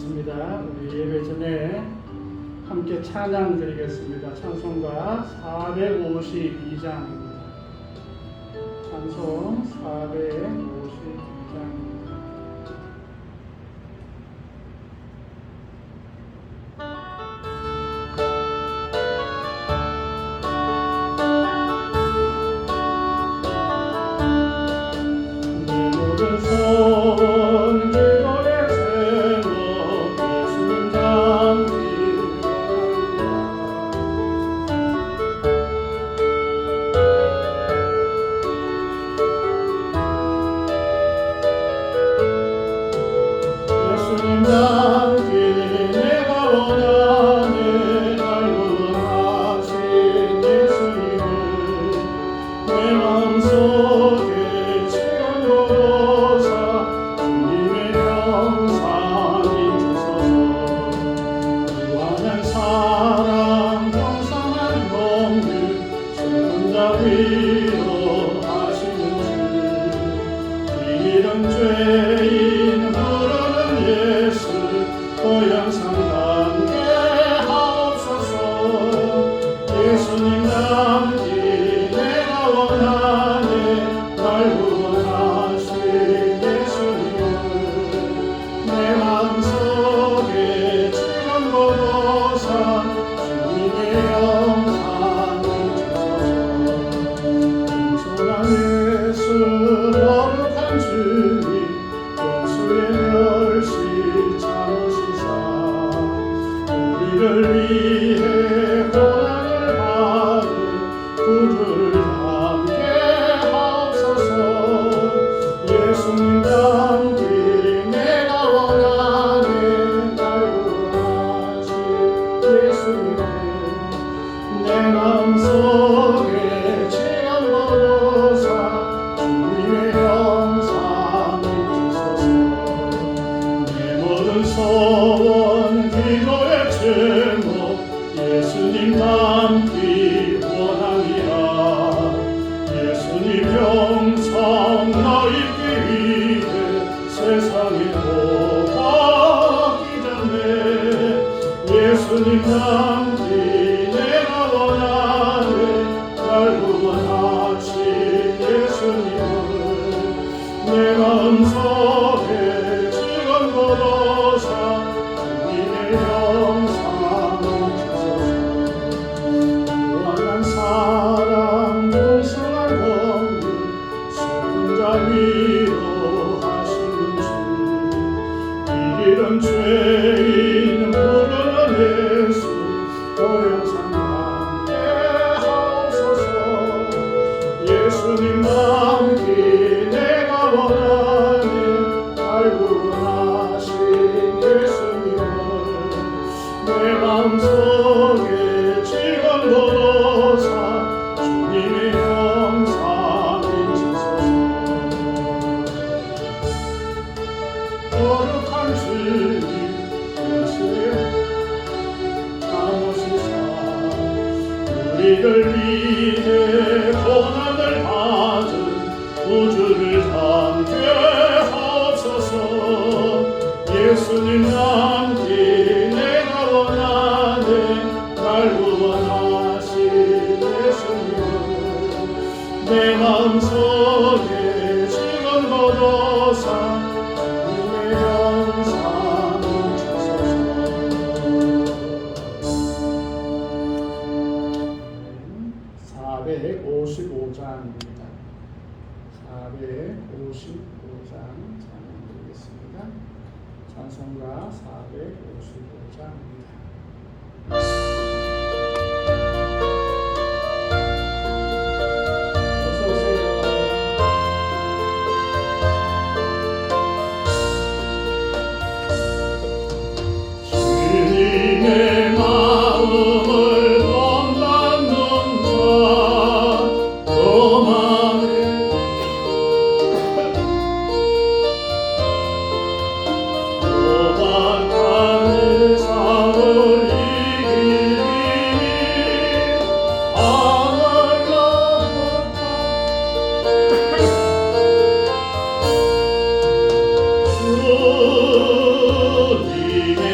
좋습니다. 우리 예배 전에 함께 찬양 드리겠습니다. 찬송가 452장입니다. 찬송 452장입니다. 죄인 부르는 예수 고향상 담게 하옵소서. 예수님 남기 내가 원하네. 날 구원하신 예수님을 내 마음속에 지금 보고사 주님의 영광을 주소서. 공손한 예수 거룩한 주님 원수의 멸시 참으시사 우리를 위해 고난을 받은 구주를 함께 하옵소서. 예수님 담기 내가 원하네. 날 구원하신 예수님을 내 마음속에 지금 보고사 주님의 영상을 주소서. 내 모든 소원 기도의 제목 예수님 담기 원하니라. 예수님 영상 나이기 위해 세상에 오가기 전에 예수님 담기 내가 원하네. 날 구원하신 예수님을 내 마음속에 지금 보고사 주님의 영상을 주소서. 무한한 사랑 풍성한 공유 슬픈 자 위로하시는 주 이런 죄인 부르는 예수 고향상 담게 하옵소서. 예수님 남기 내가 원하네. 날 구원하신 예수님을 내 마음속에 지금 보고사 주님의 영상을 주소서. 거룩한 주님 원수의 참으시사 우리를 위해 고난을 받은 구주를 함께 하옵소서. 예수님 남기 내가 원하네. 날 구원하신 예수님을 내 마음속에 지금 보고사 주님의 영상을 주소서. 455장입니다. 455장 찬양드리겠습니다. 찬송가 455장입니다. 주님의 마음을 본받는 자 도망해 도박하는 사울 이기리 주님의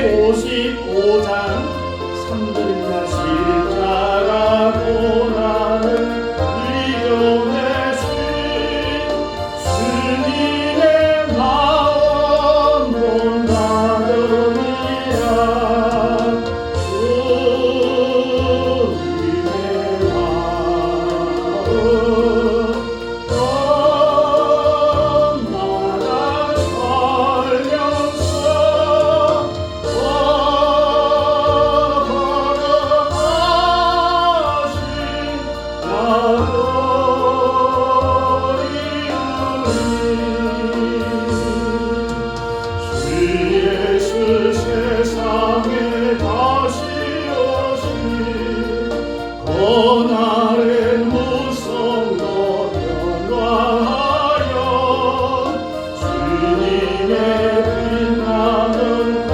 455장 3절입니다. 십자가 고난을 이겨내신 주님의 마음 본받으리라. 주님의 마음 날아 살면서 세상에 다시 오시 고난의 무성도 변화하여 주님의 빛나는 그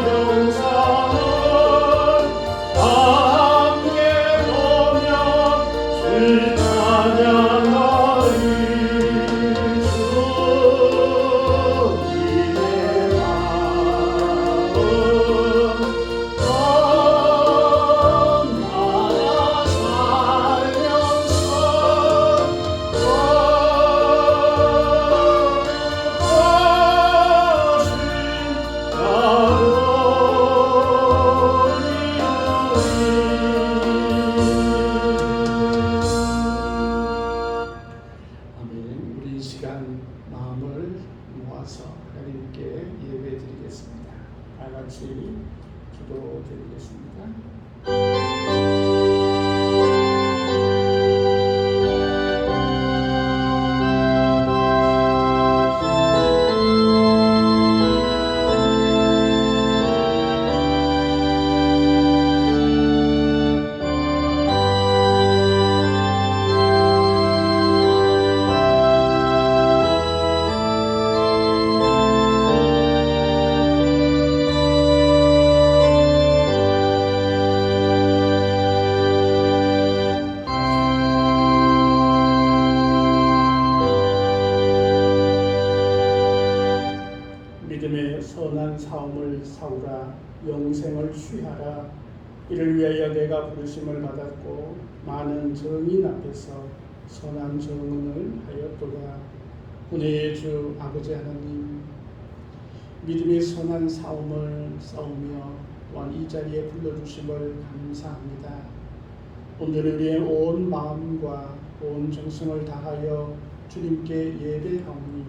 영상을 함께 보며 주 찬양하리. 아멘. 우리 이 시간 마음을 모아서 하나님께 예배드리겠습니다. 다 같이 기도드리겠습니다. 믿음의 선한 사움을 사우라. 영생을 취하라. 이를 위하여 내가 부르심을 받았고 많은 정인 앞에서 선한 정언을 하였도다. 은혜의 주 아버지 하나님, 믿음의 선한 사움을 싸우며 또한 이 자리에 불러주심을 감사합니다. 오늘을 위해 온 마음과 온 정성을 다하여 주님께 예배하오니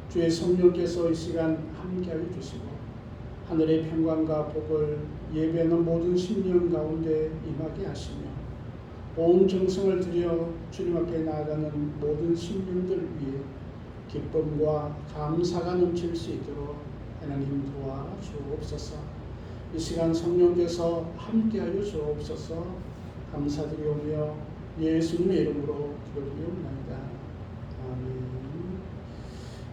주의 성령께서 이 시간 함께하여 주시고 하늘의 평강과 복을 예배하는 모든 심령 가운데 임하게 하시며 온 정성을 들여 주님 앞에 나아가는 모든 심령들 위해 기쁨과 감사가 넘칠 수 있도록 하나님 도와주옵소서. 이 시간 성령께서 함께하여 주옵소서. 감사드리오며 예수님의 이름으로 기도드리옵나이다. 아멘.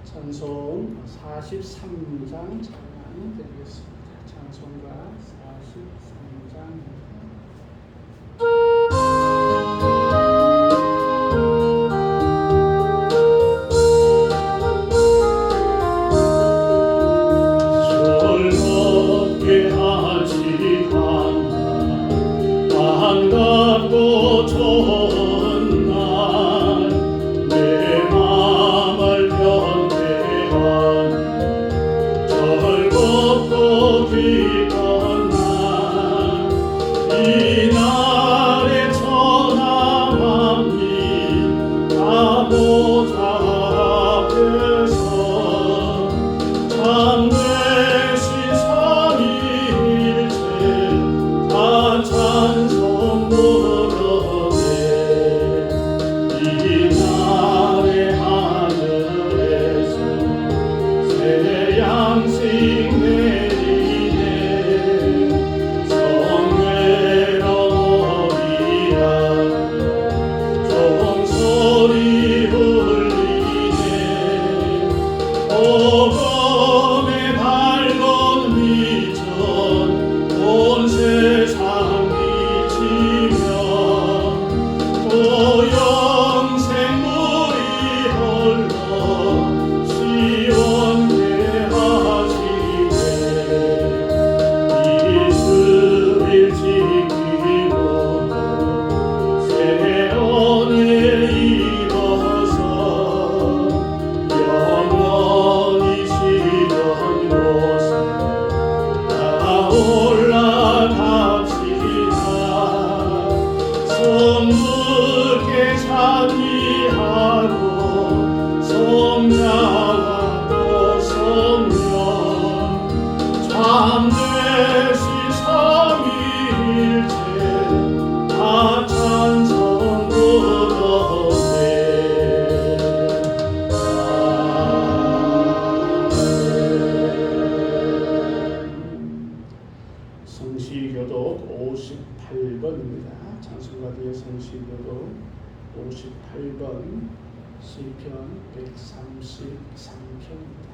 찬송 43장 찬양 드리겠습니다. 찬송가 43장. 즐겁게 하시다나 반갑고 좋은 날 내 맘을 변해하니 즐겁고 기쁜 날 이 날에 천하만민 다 모자 앞에서 참되신 삼위일체 다 찬송 성부께 찬미하고 성자와 또 성령 참되시 삼위일체 다 찬송 부르네. 성시교독 58번입니다. 찬송가들의 성시교독 58번 시편 133편입니다.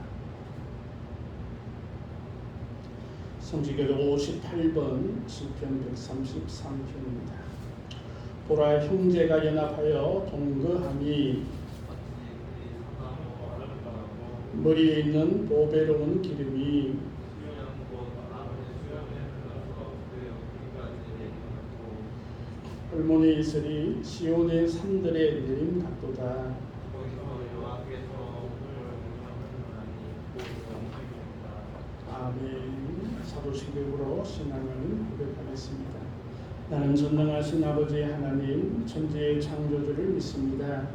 성시교독 58번 시편 133편입니다. 보라 형제가 연합하여 동거하니 머리에 있는 보배로운 기름이 홀몬에 있으리 시온의 산들의 내림 같도다. 아멘. 사도신경으로 신앙을 고백하겠습니다. 나는 전능하신 아버지 하나님 천지의 창조주를 믿습니다.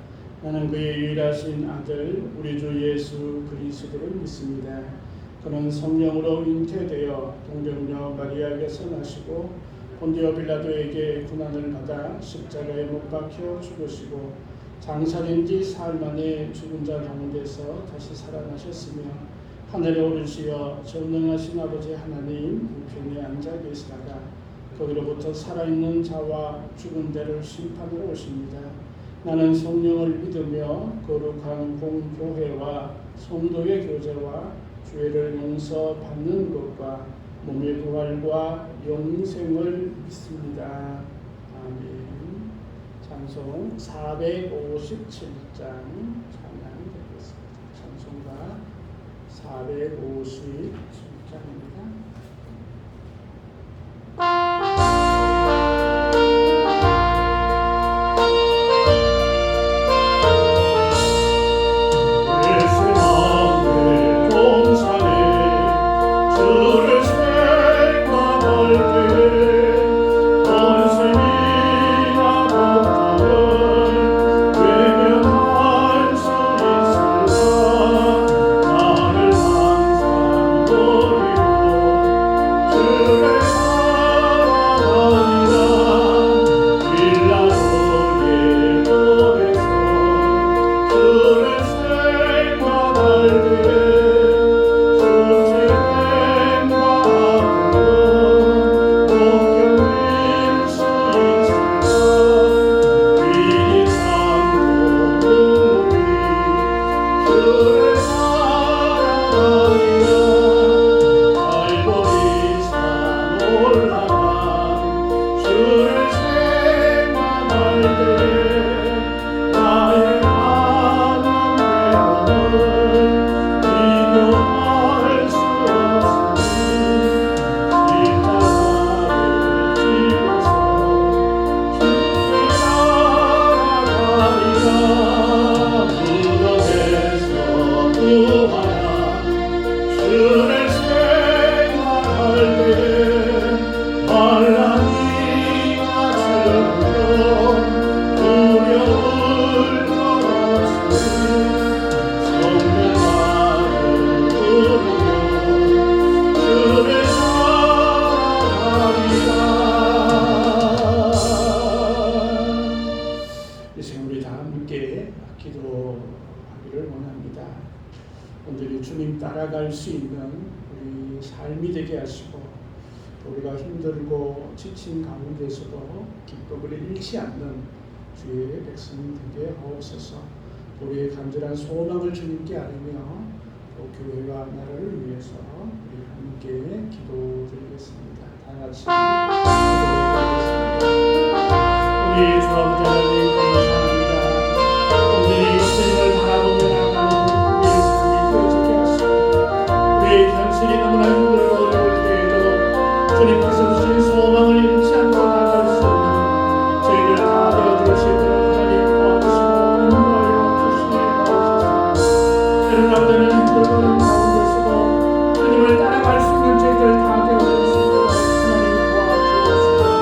나는 그의 유일하신 아들 우리 주 예수 그리스도를 믿습니다. 그는 성령으로 잉태되어 동정녀 마리아에게서 나시고 본디오 빌라도에게 고난을 받아 십자가에 못 박혀 죽으시고 장사된 지 사흘 만에 죽은 자 가운데서 다시 살아나셨으며 하늘에 오르시어 전능하신 아버지 하나님 우편에 앉아 계시다가 거기로부터 살아있는 자와 죽은 자를 심판하러 오십니다. 나는 성령을 믿으며 거룩한 공교회와 성도의 교제와 죄를 용서받는 것과 몸의 부활과 영생을 믿습니다. 아멘. 찬송 457장 찬양 드리겠습니다. 찬송가 457장입니다. 오늘이 주님 따라갈 수 있는 우리 삶이 되게 하시고 우리가 힘들고 지친 가운데서도 기쁨을 잃지 않는 주의 백성이 되게 하옵소서. 우리의 간절한 소망을 주님께 아뢰며 또 교회와 나라를 위해서 우리 함께 기도드리겠습니다. 다 같이 기도드리겠습니다. 우리 주 아버지 하나님 감사합니다. 오늘 주님을 바라보며 나가는 우리의 삶이 되어지게 하시고 우리의 현실이 너무나 힘들고 어려울 때에도 주님께서 주신 소망을 잃지 않고 나갈 수 있는 저희들 다 되어줄 수 있도록 하나님 도와주시고 인도하여 주시옵소서. 때로나 때는 힘들고 어려운 가운데서도 주님을 따라갈 수 있는 저희들 다 되어줄 수 있도록 하나님 도와주옵소서.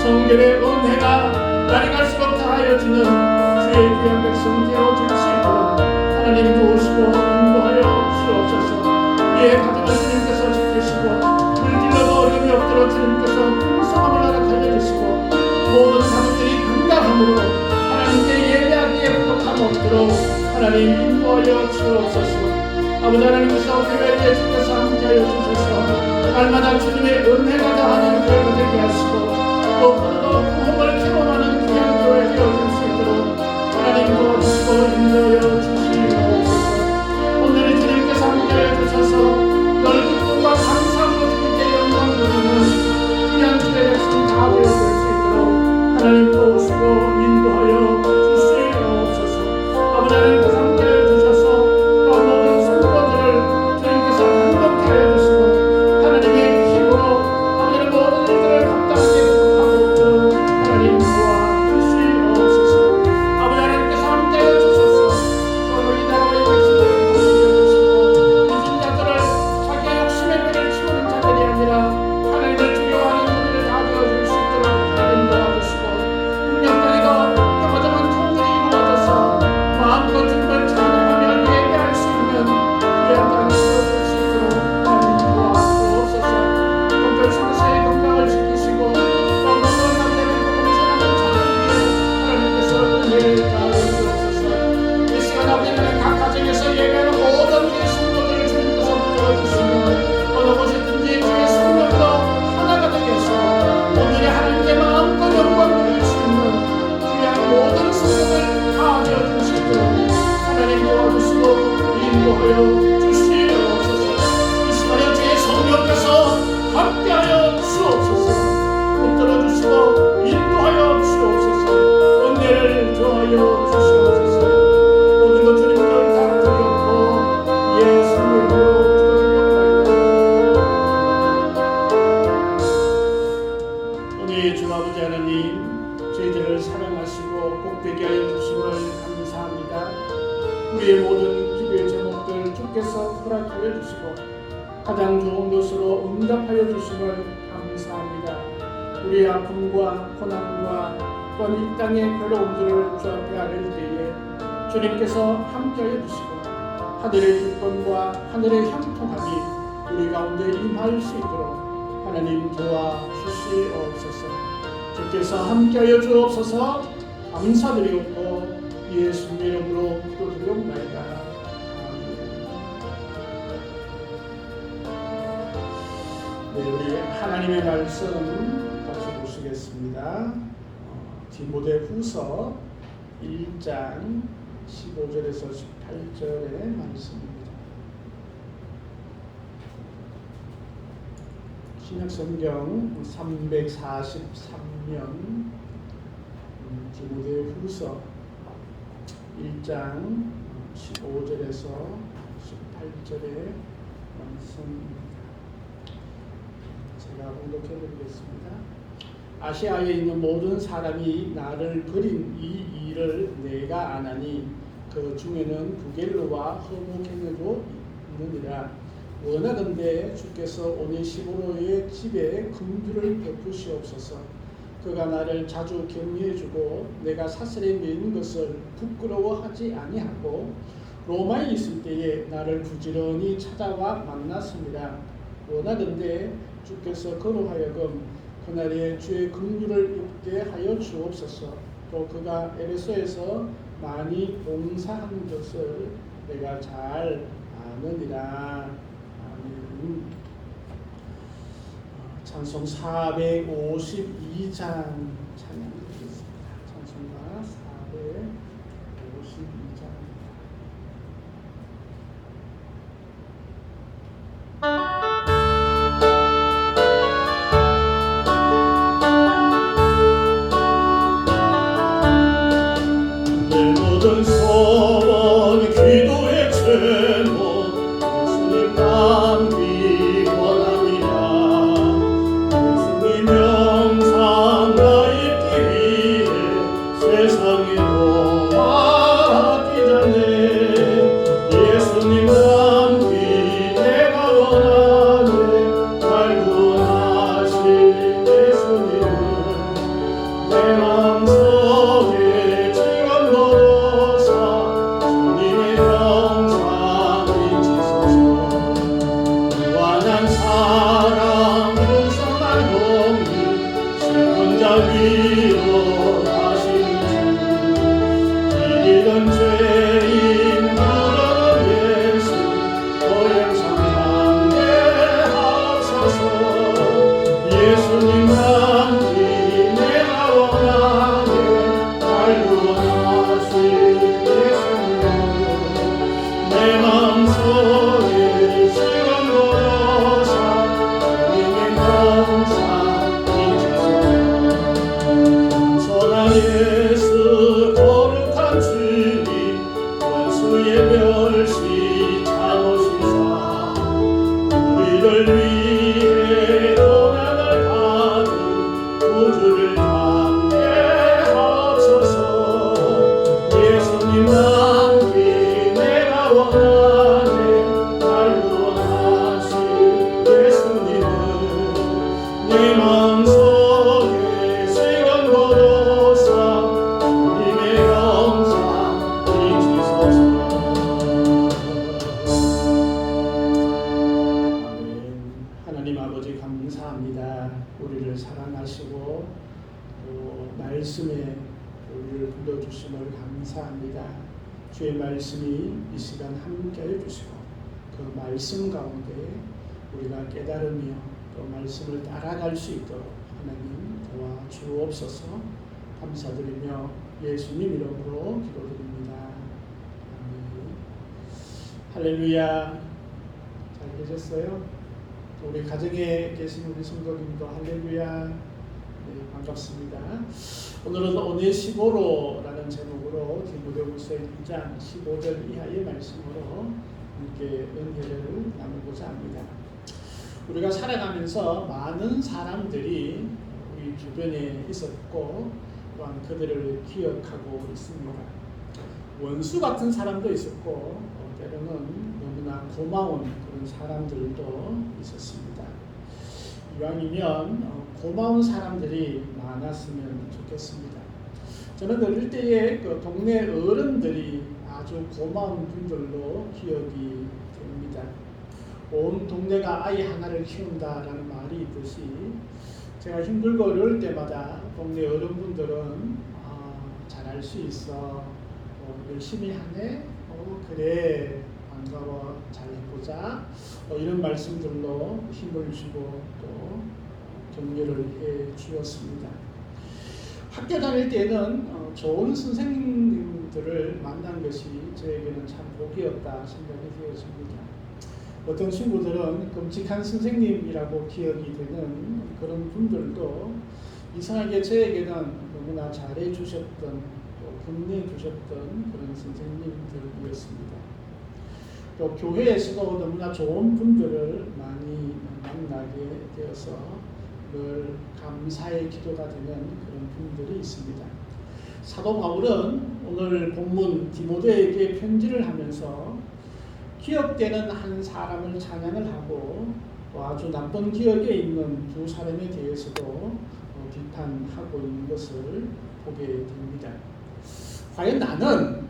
성결의 은혜가 날이 갈수록 더하여지는 주의 귀한 백성 되어질 수 있도록 하나님 도우시고 인도하여 주옵소서. 우리의 가정을 주님께서 지키시고 물질러도 어려움이 없도록 주님께서 풍성함을 허락하여 주시고 모든 가족들이 건강함으로 하나님께 예배하기에 부족함 없도록 하나님 인도하여 주옵소서. 아버지 하나님께서 교회에 주께서 함께하여 주셔서 날마다 주님의 은혜가 더하는 교회가 되게 하시고 또 오늘도 구원을 경험하는 귀한 교회 되어질 수 있도록 하나님 도와주시고 인도하여 주시옵소서. 오늘 주님께서 함께하여 주셔서 널 기쁨과 감사함으로 주님께 영광 돌리는 귀한 주의 백성 다 되어질 수 있도록 하나님 도우시고 인도하여 주시옵소서. 아버지 하나님께서 함께하여 주셔서 또 모든 성도들을 주님께서 감동케 하여 주시고 하나님의 힘으로 아버지의 모든 일들을 감당하게 하고 하나님 도와주시옵소서. 아버지 하나님께서 함께하여 주셔서 또 이 나라의 백성들을 보호해 주시고 믿은 자들을 자기의 욕심의 배를 치우는 자들이 아니라 하나님을 두려워하는 자들을 다 되어줄 수 있도록 하나님 도와주시고 국력들이도 평화정한 통들이 이루어져서 마음껏 주님을 찬양하며 예배할 수 있는 귀한 땅이 되어줄 수 있도록 하나님 도와주옵소서. 동결승에서의 건강을 지키시고 또 모든 남자를 복음 전하는 자들 위에 하나님께서 은혜를 다하여 주옵소서. 이 시간 아버지는 각 가정에서 예배하는 모든 우리 성도들을 주님께서 붙들어주시며 어느 곳이든지 주의 성령으로 하나가 되게 해서 오늘의 하나님께 마음껏 영광 드릴 수 있는 귀한 모든 성도들 다 되어줄 수 있도록 하나님 도와주시고 인도하여 주시옵소서. 이 시간에 주의 성령께서 함께하여 주옵소서. 붙들어 주시고 인도하여 주옵소서. 은혜를 더하여 주시옵소서. 모든 것 주님께 다 드렸고 예수님의 이름으로 기도드립니다. 오늘 주 아버지 하나님 저희들을 사랑하시고 복되게 하여 주심을 감사합니다. 우리의 모든 기도의 제목들 주께서 허락하여 주시고 가장 좋은 것으로 응답하여 주심을 감사합니다. 우리의 아픔과 고난과 또한 이 땅의 괴로움들을 주 앞에 아뢰는 때에 주님께서 함께하여 주시고 하늘의 기쁨과 하늘의 형통함이 우리 가운데 임할 수 있도록 하나님 도와주시옵소서. 주께서 함께하여 주옵소서. 감사드리옵고 예수님의 이름으로 기도드리옵나이다. 아멘. 네, 우리 하나님의 말씀 같이 보시겠습니다. 디모데후서 1장 15절에서 18절의 말씀입니다. 신약성경 343면 디모데후서 1장 15절에서 18절의 말씀입니다. 제가 봉독해 드리겠습니다. 아시아에 있는 모든 사람이 나를 버린 이 일을 내가 아나니 그 중에는 부겔로와 허무케네도 있느니라. 원하건대 주께서 오네시모로의 집에 긍휼을 베푸시옵소서. 그가 나를 자주 격려해주고 내가 사슬에 매인 것을 부끄러워하지 아니하고 로마에 있을 때에 나를 부지런히 찾아와 만났습니다. 원하건대 주께서 그로 하여금 그날에 주의 긍휼을 입게 하여 주옵소서. 또 그가 에베소에서 많이 봉사한 것을 내가 잘 아느니라. 아멘. 찬송 452장 찬양드리겠습니다. 찬송가 452장. 모든 소원 기도의 제목 예수님 남기 원합니다. 예수님 영상 나 있기 위해 세상에 놓아기 전에 내 마음속에 즐거워서 주님의 영광 비치소서. 무한한 사랑 풍성한 공유 슬픈 자 위로 하시는 주 이기던 죄인 부르는 예수 고향상 담대하소서. 예수님 함께 내가 원하네 날 구원하실 예수님 내 마음속에 즐거워서 주님의 영광 비치소서. 선한 예수 거룩한 주님 원수의 멸시 참으시사 우리를 위해 고난을 받은 구주를 담대하소서. 예수님 함께 내가 원하네 날 구원하실 예수님은 내 마음속에 새건 걸어서 주님의 영광 비치소서. 아멘. 하나님 아버지 감사합니다. 우리를 사랑하시고 또 말씀에 우리를 불러주심을 감사합니다. 주의 말씀이 이 시간 함께해 주시고 그 말씀 가운데 우리가 깨달으며 또 말씀을 따라갈 수 있도록 하나님 도와주옵소서. 감사드리며 예수님 이름으로 기도드립니다. 아멘. 할렐루야. 잘 계셨어요? 우리 가정에 계신 우리 성도님도 할렐루야. 네, 반갑습니다. 오늘은 오네시보로라는 제목으로 디모데후서 1장 15절 이하의 말씀으로 함께 은혜를 나누고자 합니다. 우리가 살아가면서 많은 사람들이 우리 주변에 있었고 또한 그들을 기억하고 있습니다. 원수 같은 사람도 있었고 때로는 너무나 고마운 그런 사람들도 있었습니다. 이왕이면 고마운 사람들이 많았으면 좋겠습니다. 저는 어릴 때에 그 동네 어른들이 아주 고마운 분들로 기억이 됩니다. 온 동네가 아이 하나를 키운다라는 말이 있듯이 제가 힘들고 어려울 때마다 동네 어른분들은 잘할 수 있어, 열심히 하네, 그래, 반가워, 잘해보자, 이런 말씀들로 힘을 주고 또 격려를 해 주었습니다. 학교 다닐 때는 좋은 선생님들을 만난 것이 저에게는 참 복이었다 생각이 되었습니다. 어떤 친구들은 끔찍한 선생님이라고 기억이 되는 그런 분들도 이상하게 저에게는 너무나 잘해 주셨던 또 격려해 주셨던 그런 선생님들이었습니다. 또 교회에서도 너무나 좋은 분들을 많이 만나게 되어서 늘 감사의 기도가 되는 그런 분들이 있습니다. 사도 바울은 오늘 본문 디모데에게 편지를 하면서 기억되는 한 사람을 찬양을 하고 또 아주 나쁜 기억에 있는 두 사람에 대해서도 비판하고 있는 것을 보게 됩니다. 과연 나는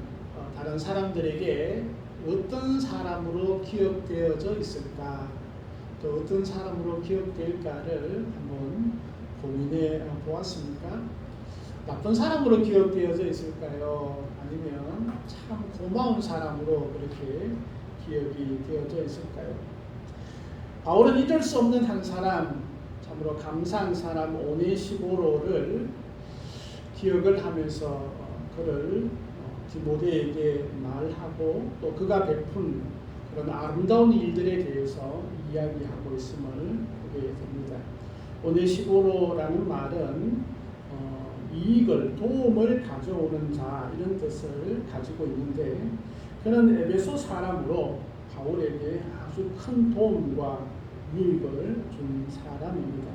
다른 사람들에게 어떤 사람으로 기억되어져 있을까? 또 어떤 사람으로 기억될까를 한번 고민해 보았습니까? 나쁜 사람으로 기억되어져 있을까요? 아니면 참 고마운 사람으로 그렇게 기억이 되어져 있을까요? 바울은 잊을 수 없는 한 사람, 참으로 감사한 사람 오네시보로를 기억을 하면서 그를 디모데에게 말하고 또 그가 베푼 그런 아름다운 일들에 대해서 이야기하고 있음을 보게 됩니다. 오네시보로라는 말은 이익을, 도움을 가져오는 자 이런 뜻을 가지고 있는데 그는 에베소 사람으로 바울에게 아주 큰 도움과 유익을 준 사람입니다.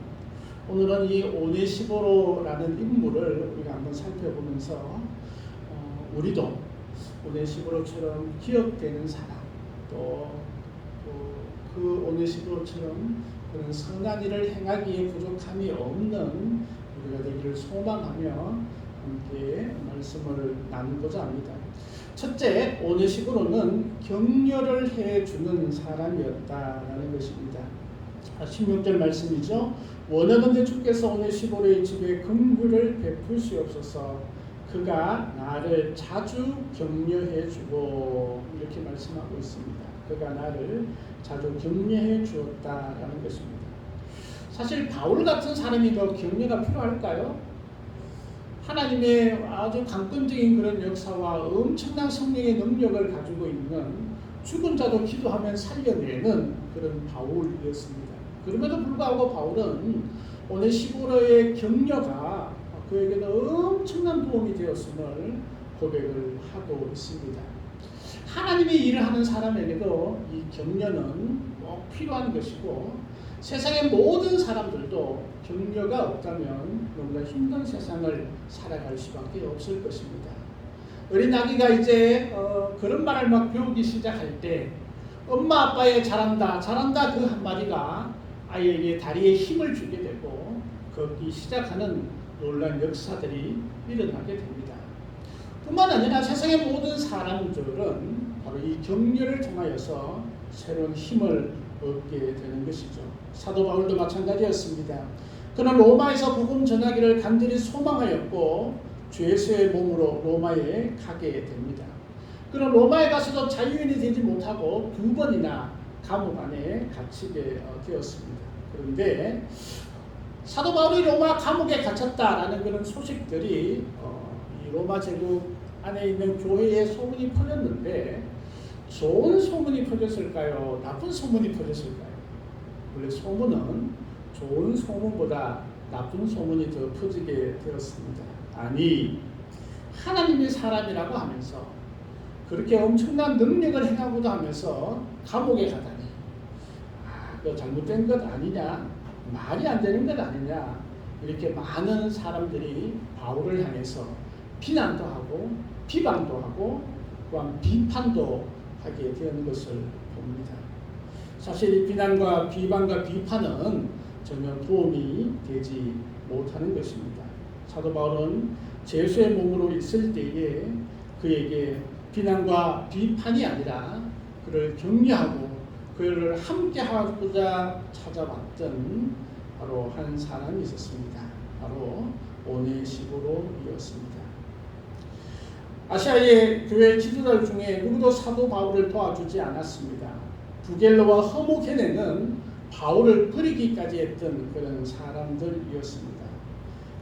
오늘은 이 오네시보로라는 인물을 우리가 한번 살펴보면서 우리도 오네시보로처럼 기억되는 사람 또 그 오네시보로처럼 그런 선한 일을 행하기에 부족함이 없는 우리가 되기를 소망하며 함께 말씀을 나누고자 합니다. 첫째, 오네시보로는 격려를 해주는 사람이었다라는 것입니다. 16절 말씀이죠. 원하건대 주께서 오네시보로의 집에 긍휼을 베푸시옵소서. 그가 나를 자주 격려해주고, 이렇게 말씀하고 있습니다. 그가 나를 자주 격려해 주었다라는 것입니다. 사실 바울 같은 사람이 더 격려가 필요할까요? 하나님의 아주 강권적인 그런 역사와 엄청난 성령의 능력을 가지고 있는 죽은 자도 기도하면 살려내는 그런 바울이었습니다. 그럼에도 불구하고 바울은 오네시보로의 격려가 그에게는 엄청난 도움이 되었음을 고백을 하고 있습니다. 하나님이 일을 하는 사람에게도 이 격려는 꼭 필요한 것이고, 세상의 모든 사람들도 격려가 없다면 너무나 힘든 세상을 살아갈 수밖에 없을 것입니다. 어린 아기가 이제 그런 말을 막 배우기 시작할 때 엄마 아빠의 잘한다 그 한마디가 아이에게 다리에 힘을 주게 되고 걷기 시작하는 놀라운 역사들이 일어나게 됩니다. 뿐만 아니라 세상의 모든 사람들은 바로 이 격려를 통하여서 새로운 힘을 얻게 되는 것이죠. 사도 바울도 마찬가지였습니다. 그는 로마에서 복음 전하기를 간절히 소망하였고 주 예수의 몸으로 로마에 가게 됩니다. 그는 로마에 가서도 자유인이 되지 못하고 2번이나 감옥 안에 갇히게 되었습니다. 그런데 사도 바울이 로마 감옥에 갇혔다라는 그런 소식들이 이 로마 제국 안에 있는 교회에 소문이 퍼졌는데, 좋은 소문이 퍼졌을까요? 나쁜 소문이 퍼졌을까요? 원래 소문은 좋은 소문보다 나쁜 소문이 더 퍼지게 되었습니다. 아니, 하나님의 사람이라고 하면서 그렇게 엄청난 능력을 행하고도 하면서 감옥에 가다니, 그거 잘못된 것 아니냐, 말이 안 되는 것 아니냐, 이렇게 많은 사람들이 바울을 향해서 비난도 하고 비방도 하고 또한 비판도 하게 되는 것을 봅니다. 사실 이 비난과 비방과 비판은 전혀 도움이 되지 못하는 것입니다. 사도 바울은 예수의 몸으로 있을 때에 그에게 비난과 비판이 아니라 그를 격려하고 그를 함께하고자 찾아왔던 바로 한 사람이 있었습니다. 바로 오네시보로이었습니다. 아시아의 교회 지도자 중에 누구도 사도 바울을 도와주지 않았습니다. 부겔로와 허모게네는 바울을 버리기까지 했던 그런 사람들이었습니다.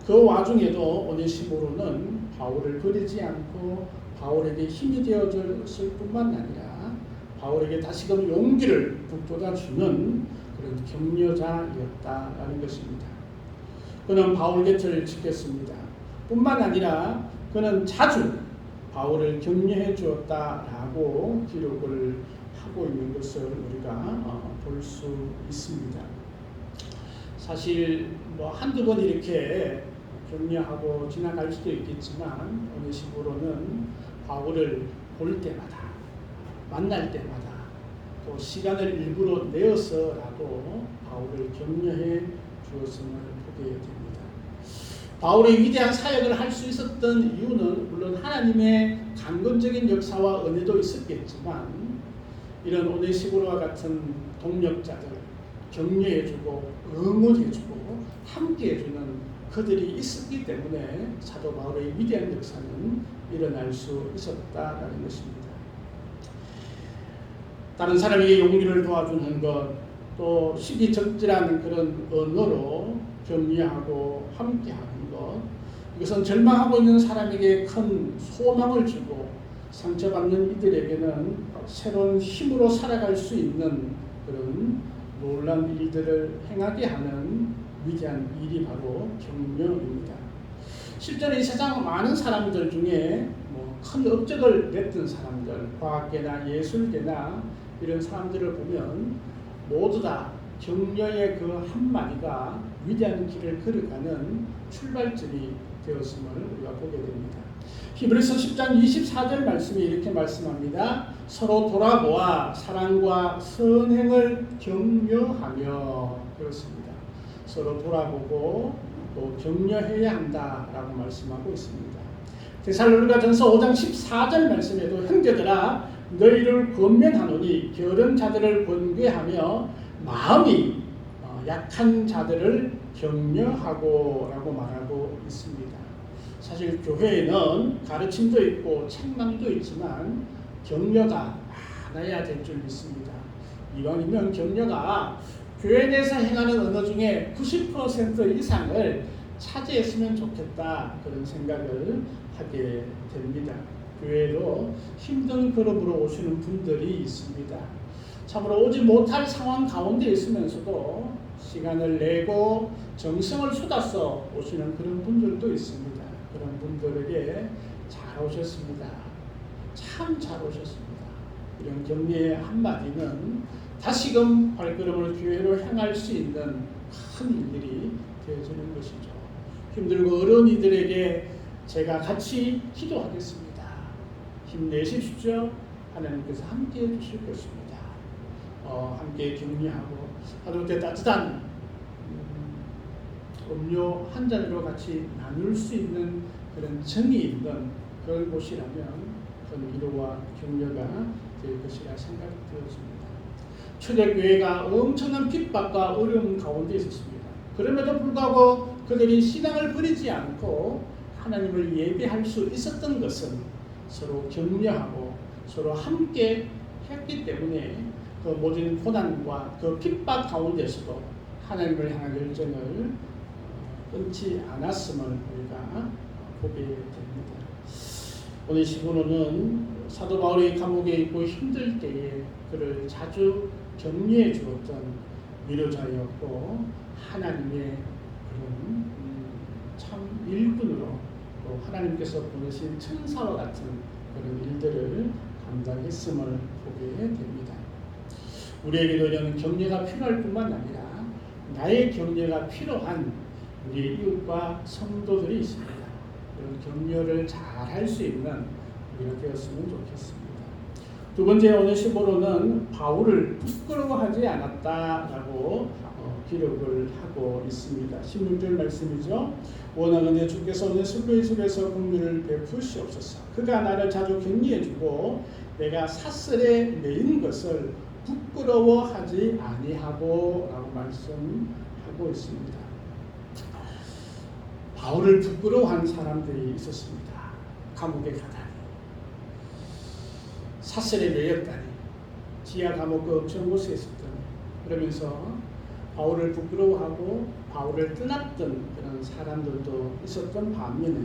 그 와중에도 오네시보로는 바울을 버리지 않고 바울에게 힘이 되어줬을 뿐만 아니라 바울에게 다시금 용기를 북돋아주는 그런 격려자였다라는 것입니다. 그는 바울 곁을 지켰습니다. 뿐만 아니라 그는 자주 바울을 격려해 주었다라고 기록을 하고 있는 것을 우리가 볼 수 있습니다. 사실 한두 번 이렇게 격려하고 지나갈 수도 있겠지만 오네시보로는 바울을 볼 때마다, 만날 때마다 또 시간을 일부러 내어서라도 바울을 격려해 주었음을 보게 됩니다. 바울의 위대한 사역을 할 수 있었던 이유는 물론 하나님의 강건적인 역사와 은혜도 있었겠지만, 이런 오네시보로와 같은 동력자들 격려해주고 응원해주고 함께해주는 그들이 있었기 때문에 사도 바울의 위대한 역사는 일어날 수 있었다라는 것입니다. 다른 사람에게 용기를 도와주는 것, 또 시기적절한 그런 언어로 격려하고 함께하는 것, 이것은 절망하고 있는 사람에게 큰 소망을 주고 상처받는 이들에게는 새로운 힘으로 살아갈 수 있는 그런 놀라운 일들을 행하게 하는 위대한 일이 바로 격려입니다. 실제로 이 세상 많은 사람들 중에 큰 업적을 냈던 사람들, 과학계나 예술계나 이런 사람들을 보면 모두 다 격려의 그 한마디가 위대한 길을 걸어가는 출발점이 되었음을 우리가 보게 됩니다. 히브리서 10장 24절 말씀이 이렇게 말씀합니다. 서로 돌아보아 사랑과 선행을 격려하며, 그렇습니다. 서로 돌아보고 또 격려해야 한다라고 말씀하고 있습니다. 데살로니가전서 5장 14절 말씀에도 형제들아 너희를 권면하노니 게으른 자들을 권고하며 마음이 약한 자들을 격려하고 라고 말하고 있습니다. 사실 교회에는 가르침도 있고 책망도 있지만 격려가 많아야 될 줄 믿습니다. 이왕이면 격려가 교회 내에서 행하는 언어 중에 90% 이상을 차지했으면 좋겠다 그런 생각을 하게 됩니다. 교회로 힘든 걸음으로 오시는 분들이 있습니다. 참으로 오지 못할 상황 가운데 있으면서도 시간을 내고 정성을 쏟아서 오시는 그런 분들도 있습니다. 그런 분들에게 잘 오셨습니다. 참 잘 오셨습니다. 이런 격려의 한마디는 다시금 발걸음을 교회로 향할 수 있는 큰 일들이 되어지는 것이죠. 힘들고 어려운 이들에게 제가 같이 기도하겠습니다. 힘내십시오. 하나님께서 함께 해주실 것입니다. 함께 격려하고 하루때 따뜻한 음료 한 잔으로 같이 나눌 수 있는 그런 정이 있는 그런 곳이라면 그 위로와 격려가 될 것이라 생각이 되었습니다. 초대교회가 엄청난 핍박과 어려움 가운데 있었습니다. 그럼에도 불구하고 그들이 신앙을 버리지 않고 하나님을 예배할 수 있었던 것은 서로 격려하고 서로 함께 했기 때문에 그 모든 고난과 그 핍박 가운데서도 하나님을 향한 열정을 끊지 않았음을 우리가 보게 됩니다. 오늘 시부로는 사도 바울이 감옥에 있고 힘들 때에 그를 자주 격려해 주었던 위로자였고 하나님의 그런 참 일꾼으로 또 하나님께서 보내신 천사와 같은 그런 일들을 감당했음을 보게 됩니다. 우리에게도 이런 격려가 필요할 뿐만 아니라 나의 격려가 필요한 우리 이웃과 성도들이 있습니다. 이런 격려를 잘 할 수 있는 우리가 되었으면 좋겠습니다. 두 번째 오늘 시보로는 바울을 부끄러워하지 않았다라고 기록을 하고 있습니다. 16절 말씀이죠. 원하건대 주께서 오늘 슬로의 속에서 긍휼을 베푸시옵소서. 그가 나를 자주 격려해주고 내가 사슬에 매인 것을 부끄러워하지 아니하고 라고 말씀하고 있습니다. 바울을 부끄러워한 사람들이 있었습니다. 감옥에 가다니, 사슬에 매였다니, 지하 감옥 그 엄청 곳에 있었더니, 그러면서 바울을 부끄러워하고 바울을 떠났던 그런 사람들도 있었던 반면에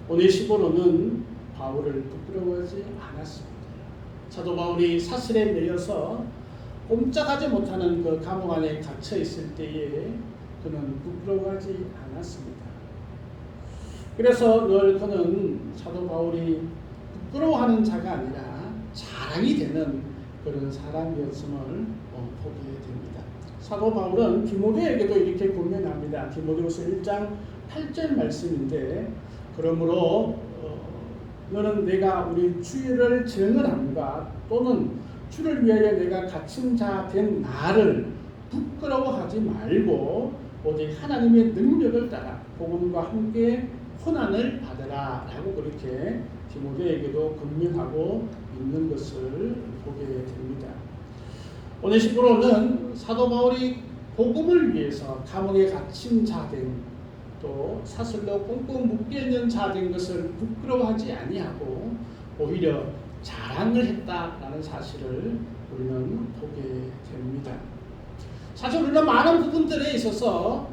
오늘 시보로는 바울을 부끄러워하지 않았습니다. 사도 바울이 사슬에 매여서 꼼짝하지 못하는 그 감옥 안에 갇혀 있을 때에 그는 부끄러워하지 않았습니다. 그래서 늘 그는 사도 바울이 부끄러워하는 자가 아니라 자랑이 되는 그런 사람이었음을 보게 됩니다. 사도 바울은 디모데에게도 이렇게 권면합니다. 디모데후서 1장 8절 말씀인데 그러므로 너는 내가 우리 주를 증언함과 또는 주를 위하여 내가 갇힌 자 된 나를 부끄러워하지 말고 오직 하나님의 능력을 따라 복음과 함께 고난을 받으라 라고 그렇게 디모데에게도 권면하고 있는 것을 보게 됩니다. 오늘 10부로는 사도 바울이 복음을 위해서 감옥에 갇힌 자된 또 사슬로 꽁꽁 묶여있는 자된 것을 부끄러워하지 아니하고 오히려 자랑을 했다라는 사실을 우리는 보게 됩니다. 사실 우리는 많은 부분들에 있어서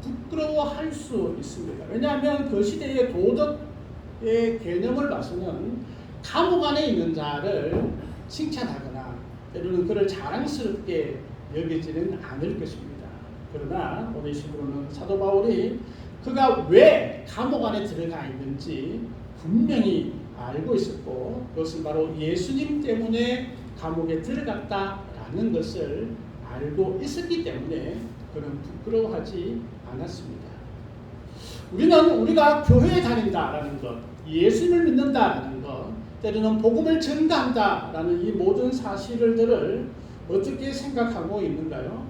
부끄러워할 수 있습니다. 왜냐하면 그 시대의 도덕의 개념을 봐서는 감옥 안에 있는 자를 칭찬하거나 때로는 그를 자랑스럽게 여기지는 않을 것입니다. 그러나 오늘 식으로는 사도 바울이 그가 왜 감옥 안에 들어가 있는지 분명히 알고 있었고 그것은 바로 예수님 때문에 감옥에 들어갔다라는 것을 알고 있었기 때문에 그는 부끄러워하지 않았습니다. 우리는 우리가 교회에 다닌다라는 것, 예수님을 믿는다라는 것, 때로는 복음을 전가한다라는 이 모든 사실들을 어떻게 생각하고 있는가요?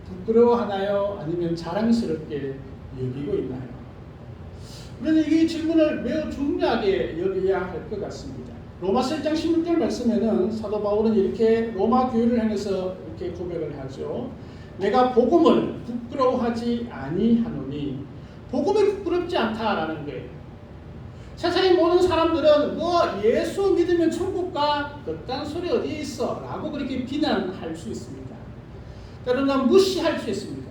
부끄러워하나요? 아니면 자랑스럽게 여기고 있나요? 우리는 이 질문을 매우 중요하게 여겨야 할 것 같습니다. 로마서 1장 16절 말씀에는 사도 바울은 이렇게 로마 교회를 향해서 이렇게 고백을 하죠. 내가 복음을 부끄러워하지 아니하노니, 복음이 부끄럽지 않다라는 거예요. 세상의 모든 사람들은 뭐 예수 믿으면 천국 가 그딴 소리 어디에 있어 라고 그렇게 비난할 수 있습니다. 때로는 무시할 수 있습니다.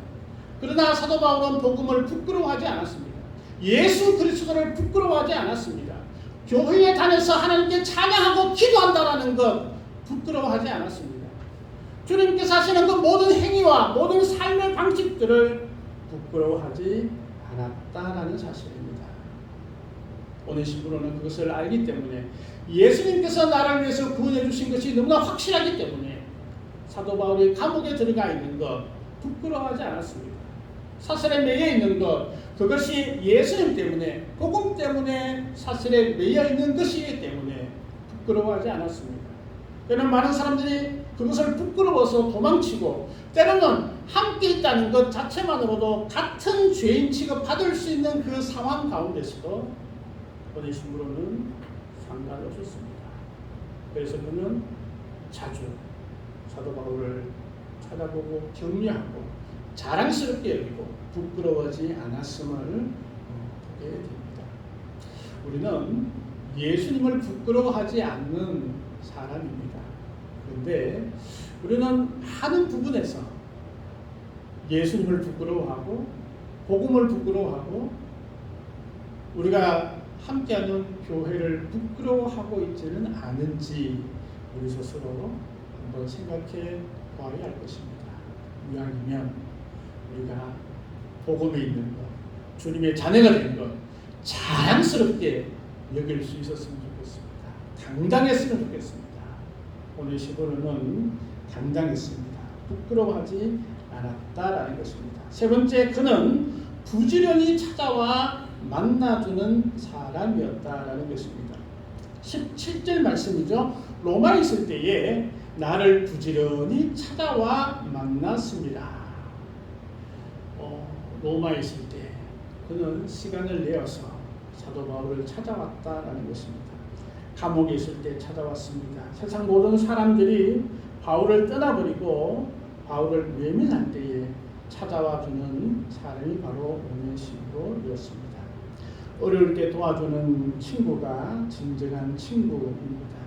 그러나 사도 바울은 복음을 부끄러워하지 않았습니다. 예수 그리스도를 부끄러워하지 않았습니다. 교회에 다녀서 하나님께 찬양하고 기도한다라는 것 부끄러워하지 않았습니다. 주님께서 하시는 그 모든 행위와 모든 삶의 방식들을 부끄러워하지 않았다라는 사실입니다. 오네시모로는 그것을 알기 때문에, 예수님께서 나를 위해서 구원해 주신 것이 너무나 확실하기 때문에 사도 바울이 감옥에 들어가 있는 것 부끄러워하지 않았습니다. 사슬에 매여 있는 것, 그것이 예수님 때문에, 복음 때문에 사슬에 매여 있는 것이기 때문에 부끄러워하지 않았습니다. 때로는 많은 사람들이 그것을 부끄러워서 도망치고, 때로는 함께 있다는 것 자체만으로도 같은 죄인 취급받을 수 있는 그 상황 가운데서도 오네시모로는 상관없었습니다. 그래서 그는 자주 사도 바울을 찾아보고 격려하고 자랑스럽게 여기고 부끄러워하지 않았음을 보게 됩니다. 우리는 예수님을 부끄러워하지 않는 사람입니다. 그런데 우리는 많은 부분에서 예수님을 부끄러워하고 복음을 부끄러워하고 우리가 함께하는 교회를 부끄러워하고 있지는 않은지 우리 스스로 한번 생각해 보아야 할 것입니다. 이왕이면 우리가 복음에 있는 것, 주님의 자녀가 된 것 자랑스럽게 여길 수 있었으면 좋겠습니다. 당당했으면 좋겠습니다. 오늘 시보는 당당했습니다. 부끄러워하지 않았다라는 것입니다. 세 번째, 그는 부지런히 찾아와 만나주는 사람이었다라는 것입니다. 17절 말씀이죠. 로마에 있을 때에 나를 부지런히 찾아와 만났습니다. 로마에 있을 때 그는 시간을 내어서 사도 바울을 찾아왔다라는 것입니다. 감옥에 있을 때 찾아왔습니다. 세상 모든 사람들이 바울을 떠나버리고 바울을 외면할 때에 찾아와주는 사람이 바로 오네시모로였습니다. 어려울 때 도와주는 친구가 진정한 친구입니다.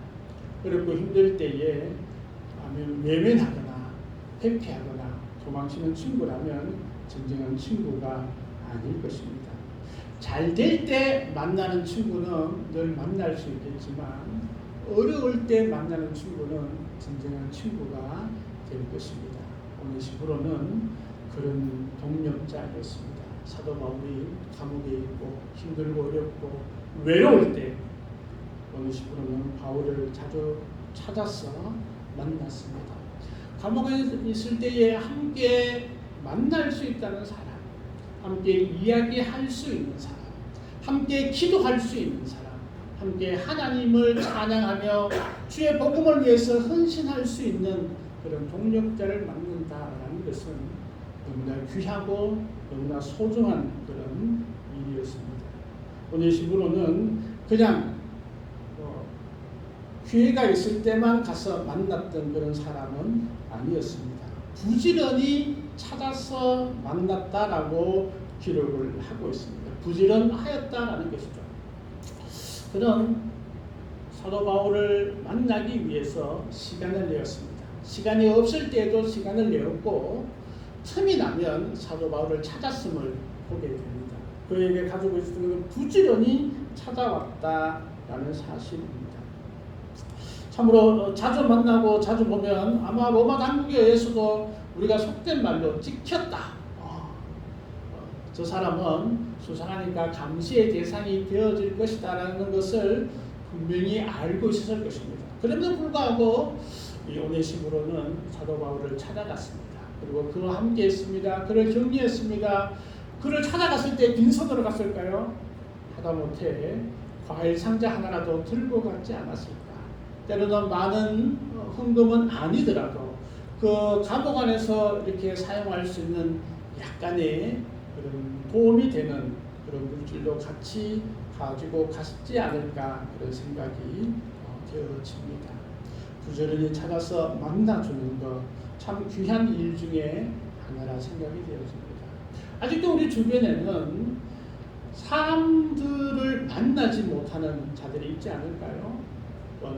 어렵고 힘들 때에 외면하거나 회피하거나 도망치는 친구라면 진정한 친구가 아닐 것입니다. 잘 될 때 만나는 친구는 늘 만날 수 있겠지만 어려울 때 만나는 친구는 진정한 친구가 될 것입니다. 오네시모로는 그런 동력자였습니다. 사도 바울이 감옥에 있고 힘들고 어렵고 외로울 때 오네시모로는 바울을 자주 찾아서 만났습니다. 감옥에 있을 때에 함께 만날 수 있다는 사람, 함께 이야기할 수 있는 사람, 함께 기도할 수 있는 사람, 함께 하나님을 찬양하며 주의 복음을 위해서 헌신할 수 있는 그런 동력자를 만난다라는 것은 너무나 귀하고 너무나 소중한 그런 일이었습니다. 오네시모로는 그냥 기회가 있을 때만 가서 만났던 그런 사람은 아니었습니다. 부지런히 찾아서 만났다라고 기록을 하고 있습니다. 부지런하였다라는 것이죠. 그는 사도 바울을 만나기 위해서 시간을 내었습니다. 시간이 없을 때에도 시간을 내었고 틈이 나면 사도 바울을 찾았음을 보게 됩니다. 그에게 가지고 있었던 것은 부지런히 찾아왔다라는 사실입니다. 참으로 자주 만나고 자주 보면 아마 로마 당국에 의해서도 우리가 속된 말로 찍혔다. 저 사람은 수상하니까 감시의 대상이 되어질 것이다라는 것을 분명히 알고 있었을 것입니다. 그럼에도 불구하고 이 오네시모로는 사도 바울을 찾아갔습니다. 그리고 그와 함께 했습니다. 그를 격려했습니다. 그를 찾아갔을 때 빈손으로 갔을까요? 하다못해 과일 상자 하나라도 들고 갔지 않았을까? 때로는 많은 헌금은 아니더라도 그 감옥 안에서 이렇게 사용할 수 있는 약간의 그런 도움이 되는 그런 물질도 같이 가지고 갔지 않을까 그런 생각이 되어집니다. 부지런히 찾아서 만나주는 것 참 귀한 일 중에 하나라 생각이 되어집니다. 아직도 우리 주변에는 사람들을 만나지 못하는 자들이 있지 않을까요?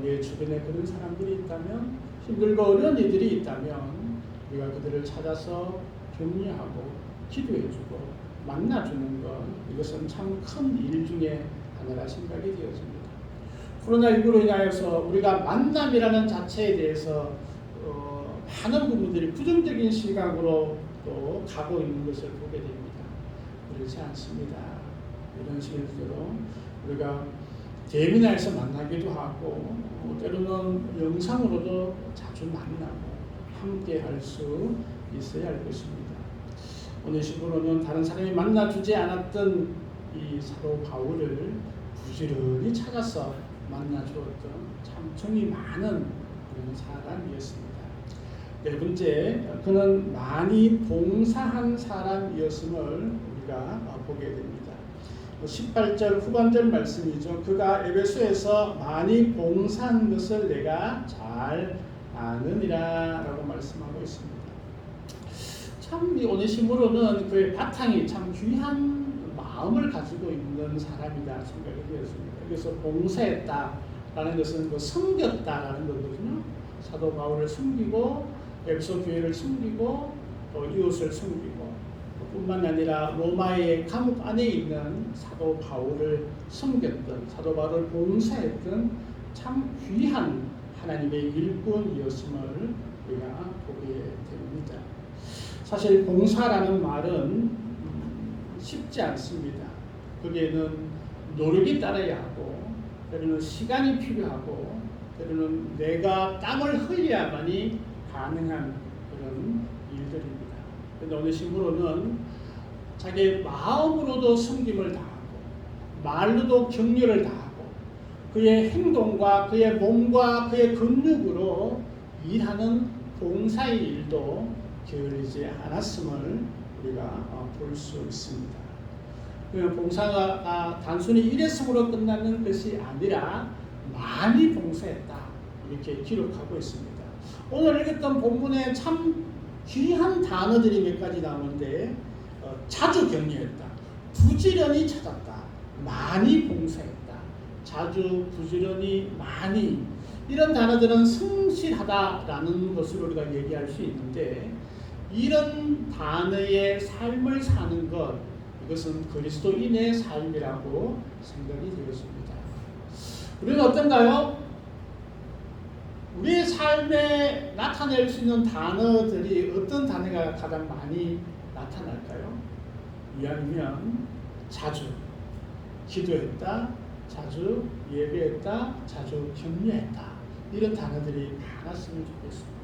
내 주변에 그런 사람들이 있다면, 힘들고 어려운 이들이 있다면 우리가 그들을 찾아서 격려하고 기도해주고 만나주는 것, 이것은 참 큰 일 중에 하나라 생각이 되어집니다. 코로나19로 인하여서 우리가 만남이라는 자체에 대해서 많은 부분들이 부정적인 시각으로 또 가고 있는 것을 보게 됩니다. 그렇지 않습니다. 이런 식으로 우리가 대면에서 만나기도 하고 때로는 영상으로도 자주 만나고 함께 할 수 있어야 할 것입니다. 오늘 식으로는 다른 사람이 만나주지 않았던 이 사도 바울을 부지런히 찾아서 만나주었던 참 정이 많은 그런 사람이었습니다. 네 번째, 그는 많이 봉사한 사람이었음을 우리가 보게 됩니다. 18절 후반절 말씀이죠. 그가 에베소에서 많이 봉사한 것을 내가 잘 아느니라 라고 말씀하고 있습니다. 참 이 오네시모로는 그의 바탕이 참 귀한 마음을 가지고 있는 사람이다 생각이 되었습니다. 그래서 봉사했다라는 것은 섬겼다라는 거거든요. 사도 바울을 섬기고 에베소 교회를 섬기고 또 이웃을 섬기고 뿐만 아니라 로마의 감옥 안에 있는 사도 바울을 섬겼던, 사도 바울을 봉사했던 참 귀한 하나님의 일꾼이었음을 우리가 보게 됩니다. 사실 봉사라는 말은 쉽지 않습니다. 거기에는 노력이 따라야 하고 때로는 시간이 필요하고 때로는 내가 땀을 흘려야만이 가능한 그런 일들입니다. 그런데 오늘 신부로는 자기의 마음으로도 섬김을 다하고 말로도 격려를 다하고 그의 행동과 그의 몸과 그의 근육으로 일하는 봉사의 일도 게을리지 않았음을 우리가 볼 수 있습니다. 봉사가 단순히 일회성으로 끝나는 것이 아니라 많이 봉사했다 이렇게 기록하고 있습니다. 오늘 읽었던 본문에 참 귀한 단어들이 몇 가지 나오는데 자주 격려했다, 부지런히 찾았다, 많이 봉사했다, 자주, 부지런히, 많이 이런 단어들은 성실하다라는 것을 우리가 얘기할 수 있는데 이런 단어의 삶을 사는 것 이것은 그리스도인의 삶이라고 생각이 되었습니다. 우리는 어떤가요? 우리의 삶에 나타낼 수 있는 단어들이 어떤 단어가 가장 많이 나타날까요? 이왕이면 자주 기도했다, 자주 예배했다, 자주 격려했다 이런 단어들이 많았으면 좋겠습니다.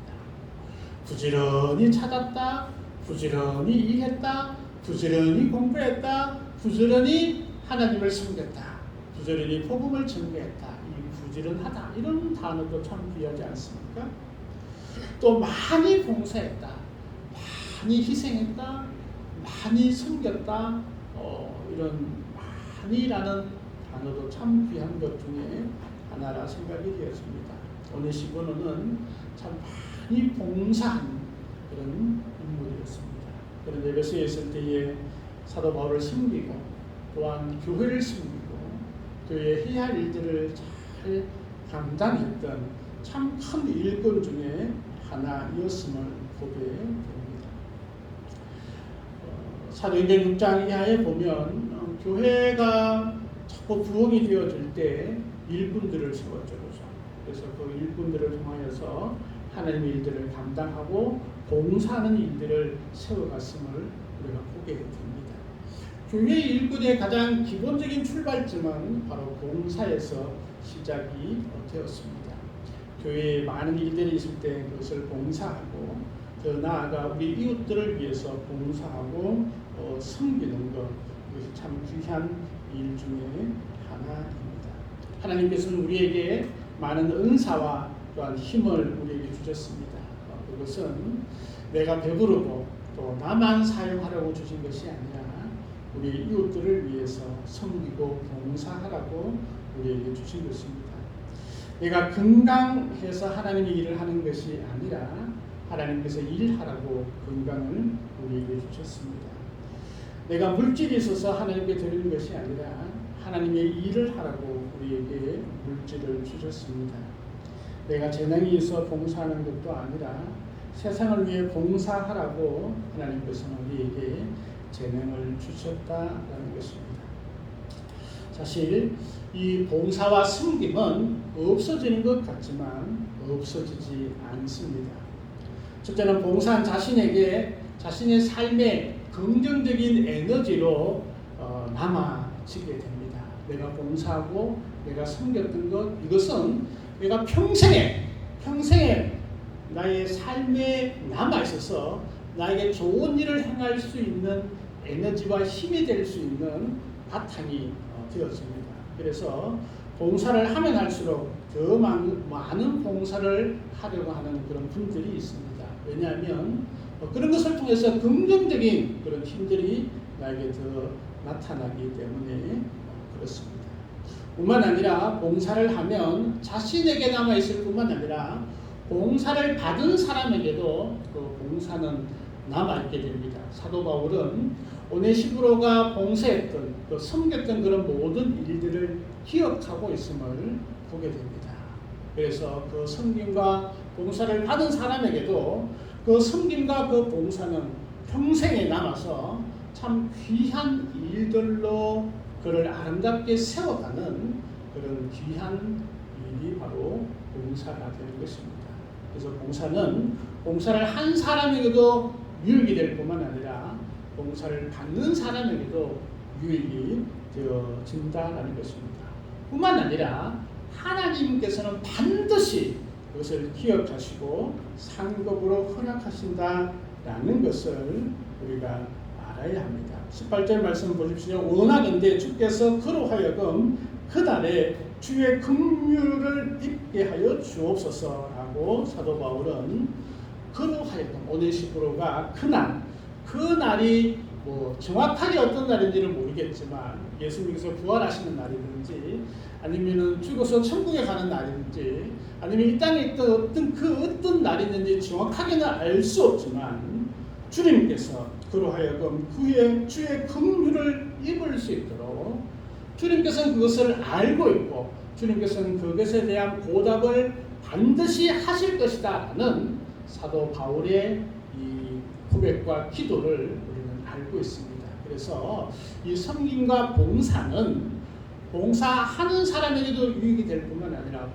부지런히 찾았다, 부지런히 일했다, 부지런히 공부했다, 부지런히 하나님을 섬겼다, 부지런히 복음을 전개했다. 이 부지런하다 이런 단어도 참 귀하지 않습니까? 또 많이 봉사했다, 많이 희생했다, 많이 섬겼다, 이런 많이라는 단어도 참 귀한 것 중에 하나라 생각이 되었습니다. 오네시모노는 참 많이 봉사한 그런 인물이었습니다. 그런 에베소에 있을 때에 사도 바울을 섬기고 또한 교회를 섬기고 교회에 해야 할 일들을 잘 감당했던 참 큰 일꾼 중에 하나였음을 보게 됩니다. 사도행전 6장 이하에 보면 교회가 자꾸 부흥이 되어질 때 일꾼들을 세웠죠. 그래서 그 일꾼들을 통하여서 하나님의 일들을 감당하고 봉사하는 일들을 세워갔음을 우리가 보게 됩니다. 교회 일꾼의 가장 기본적인 출발점은 바로 봉사에서 시작이 되었습니다. 교회에 많은 일들이 있을 때 그것을 봉사하고 더 나아가 우리 이웃들을 위해서 봉사하고 섬기는 것, 이것이 참 귀한 일 중에 하나입니다. 하나님께서는 우리에게 많은 은사와 또한 힘을 우리에게 주셨습니다. 그것은 내가 배부르고 또 나만 사용하려고 주신 것이 아니라 우리 이웃들을 위해서 섬기고 봉사하라고 우리에게 주신 것입니다. 내가 건강해서 하나님의 일을 하는 것이 아니라 하나님께서 일하라고 건강을 우리에게 주셨습니다. 내가 물질이 있어서 하나님께 드리는 것이 아니라 하나님의 일을 하라고 우리에게 물질을 주셨습니다. 내가 재능이 있어 봉사하는 것도 아니라 세상을 위해 봉사하라고 하나님께서는 우리에게 재능을 주셨다라는 것입니다. 사실 이 봉사와 섬김은 없어지는 것 같지만 없어지지 않습니다. 첫째는 봉사한 자신에게 자신의 삶의 긍정적인 에너지로 남아지게 됩니다. 내가 봉사하고 내가 섬겼던 것, 이것은 내가 평생에 나의 삶에 남아있어서 나에게 좋은 일을 행할 수 있는 에너지와 힘이 될 수 있는 바탕이 되었습니다. 그래서 봉사를 하면 할수록 더 많은 봉사를 하려고 하는 그런 분들이 있습니다. 왜냐하면 그런 것을 통해서 긍정적인 그런 힘들이 나에게 더 나타나기 때문에 그렇습니다. 뿐만 아니라 봉사를 하면 자신에게 남아있을 뿐만 아니라 봉사를 받은 사람에게도 그 봉사는 남아있게 됩니다. 사도 바울은 오네시부로가 봉사했던 섬겼던 그런 모든 일들을 기억하고 있음을 보게 됩니다. 그래서 그 섬김과 봉사를 받은 사람에게도 그 섬김과 그 봉사는 평생에 남아서 참 귀한 일들로 그를 아름답게 세워가는 그런 귀한 일이 바로 봉사가 되는 것입니다. 그래서 봉사를 한 사람에게도 유익이 될 뿐만 아니라 봉사를 받는 사람에게도 유익이 되어진다는 것입니다. 뿐만 아니라 하나님께서는 반드시 그것을 기억하시고 상급으로 허락하신다라는 것을 우리가 알아야 합니다. 18절 말씀 보십시오. 원하건대 주께서 그로 하여금 그날에 주의 긍휼을 입게 하여 주옵소서라고 사도 바울은 그로 하여금 오네시부로가 그날이 정확하게 어떤 날인지를 모르겠지만 예수님께서 부활하시는 날이든지 아니면은 죽어서 천국에 가는 날이든지 아니면 이 땅에 있던 어떤 날이든지 정확하게는 알 수 없지만 주님께서 그로 하여금 주의 긍휼을 입을 수 있도록 주님께서는 그것을 알고 있고 주님께서는 그것에 대한 보답을 반드시 하실 것이다라는 사도 바울의 이 고백과 기도를 우리는 알고 있습니다. 그래서 이 섬김과 봉사는 봉사하는 사람에게도 유익이 될 뿐만 아니라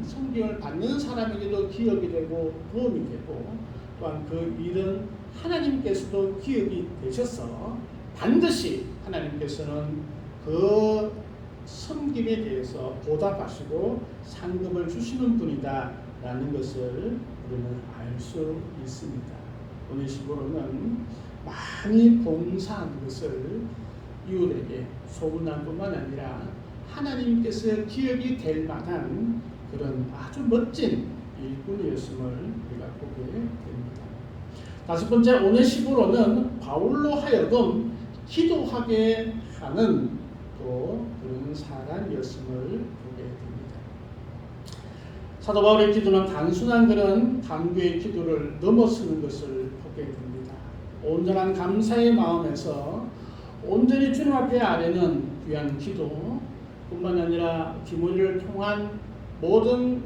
섬김을 받는 사람에게도 기억이 되고 도움이 되고 또한 그 일은 하나님께서도 기억이 되셔서 반드시 하나님께서는 그 섬김에 대해서 보답하시고 상급을 주시는 분이다라는 것을 우리는 알 수 있습니다. 오네시부로는 많이 봉사한 것을 이웃에게 소문난 뿐만 아니라 하나님께서 기억이 될 만한 그런 아주 멋진 일꾼이었음을 우리가 보게 됩니다. 다섯 번째, 오네시부로는 바울로 하여금 기도하게 하는 또 그런 사람이었음을 보게 됩니다. 사도 바울의 기도는 단순한 그런 간구의 기도를 넘어서는 것을 보게 됩니다. 온전한 감사의 마음에서 온전히 주님 앞에 아뢰는 귀한 기도 뿐만 아니라 디모데를 통한 모든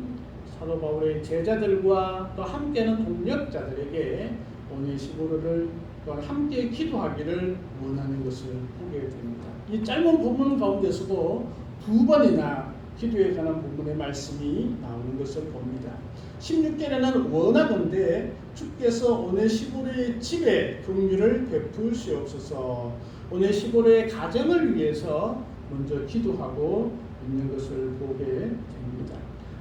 사도 바울의 제자들과 또 함께하는 동력자들에게 오네시부로를 또한 함께 기도하기를 원하는 것을 보게 됩니다. 이 짧은 본문 가운데서도 두 번이나 기도에 관한 본문의 말씀이 나오는 것을 봅니다. 16절에는 원하건대 주께서 오네시부로의 집에 긍휼을 베푸시옵소서. 오네시부로의 가정을 위해서 먼저 기도하고 있는 것을 보게 됩니다.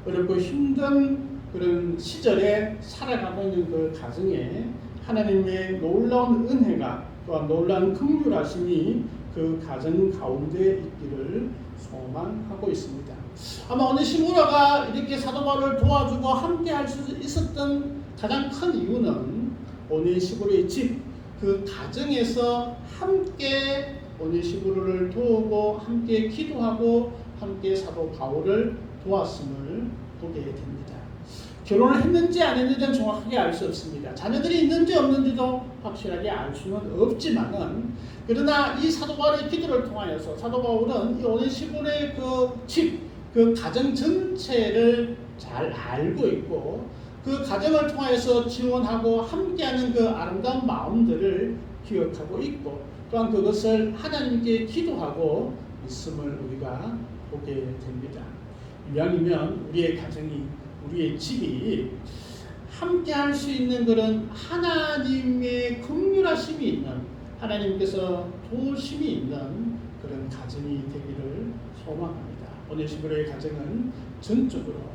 어렵고 힘든 그런 시절에 살아가고 있는 그 가정에 하나님의 놀라운 은혜가 또한 놀라운 긍휼하심이 그 가정 가운데 있기를 소망하고 있습니다. 아마 오네시부로가 이렇게 사도 바울을 도와주고 함께 할 수 있었던 가장 큰 이유는 오네시부로의 집, 그 가정에서 함께 오네시모를 도우고 함께 기도하고 함께 사도 바울을 도왔음을 보게 됩니다. 결혼을 했는지 안 했는지는 정확하게 알 수 없습니다. 자녀들이 있는지 없는지도 확실하게 알 수는 없지만은, 그러나 이 사도 바울의 기도를 통하여서 사도 바울은 이 오네시모의 그 가정 전체를 잘 알고 있고, 그 가정을 통하여서 지원하고 함께하는 그 아름다운 마음들을 기억하고 있고, 또한 그것을 하나님께 기도하고 있음을 우리가 보게 됩니다. 이왕이면 우리의 가정이, 우리의 집이 함께 할 수 있는 그런 하나님의 긍휼하심이 있는, 하나님께서 도우심이 있는 그런 가정이 되기를 소망합니다. 오네시모의 가정은 전적으로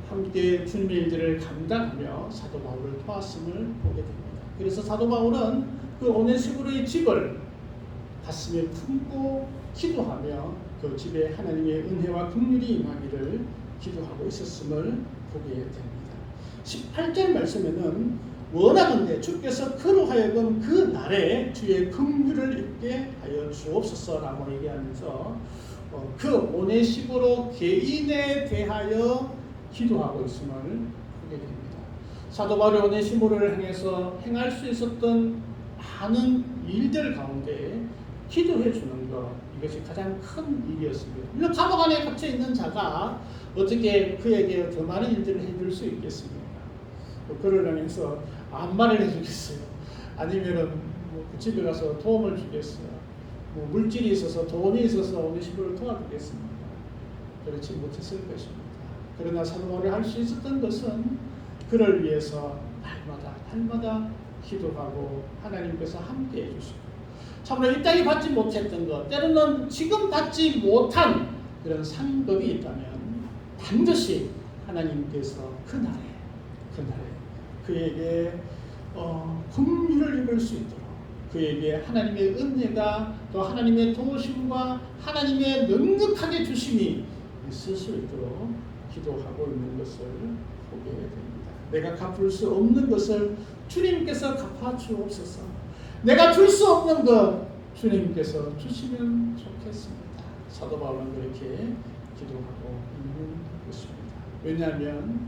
함께 주님의 일들을 감당하며 사도 바울을 도왔음을 보게 됩니다. 그래서 사도 바울은 그 오네시모의 집을 가슴에 품고 기도하며 그 집에 하나님의 은혜와 긍휼이 임하기를 기도하고 있었음을 보게 됩니다. 18절 말씀에는 원하건대 주께서 그로 하여금 그 날에 주의 긍휼을 입게 하여 주옵소서라고 얘기하면서 그 오네시모로 개인에 대하여 기도하고 있음을 보게 됩니다. 사도 바울이 오네시모를 향해서 행할 수 있었던 많은 일들 가운데 기도해 주는 것, 이것이 가장 큰 일이었습니다. 물론 감옥 안에 갇혀 있는 자가 어떻게 그에게 더 많은 일들을 해줄 수 있겠습니까? 그를 향해서 안마를 해주겠어요? 아니면은 그 집에 가서 도움을 주겠어요? 물질이 있어서 돈이 있어서 오네시모를 도와주겠습니까? 그렇지 못했을 것입니다. 그러나 사도 바울이 할 수 있었던 것은 그를 위해서 날마다 기도하고 하나님께서 함께 해주시고, 참으로 이 땅이 받지 못했던 것, 때로는 지금 받지 못한 그런 상급이 있다면 반드시 하나님께서 그날에 그에게 긍휼을 입을 수 있도록, 그에게 하나님의 은혜가, 또 하나님의 도우심과 하나님의 넉넉하게 주심이 있을 수 있도록 기도하고 있는 것을 보게 됩니다. 내가 갚을 수 없는 것을 주님께서 갚아 주옵소서. 내가 줄 수 없는 것 주님께서 주시면 좋겠습니다. 사도 바울은 그렇게 기도하고 있는 것입니다. 왜냐하면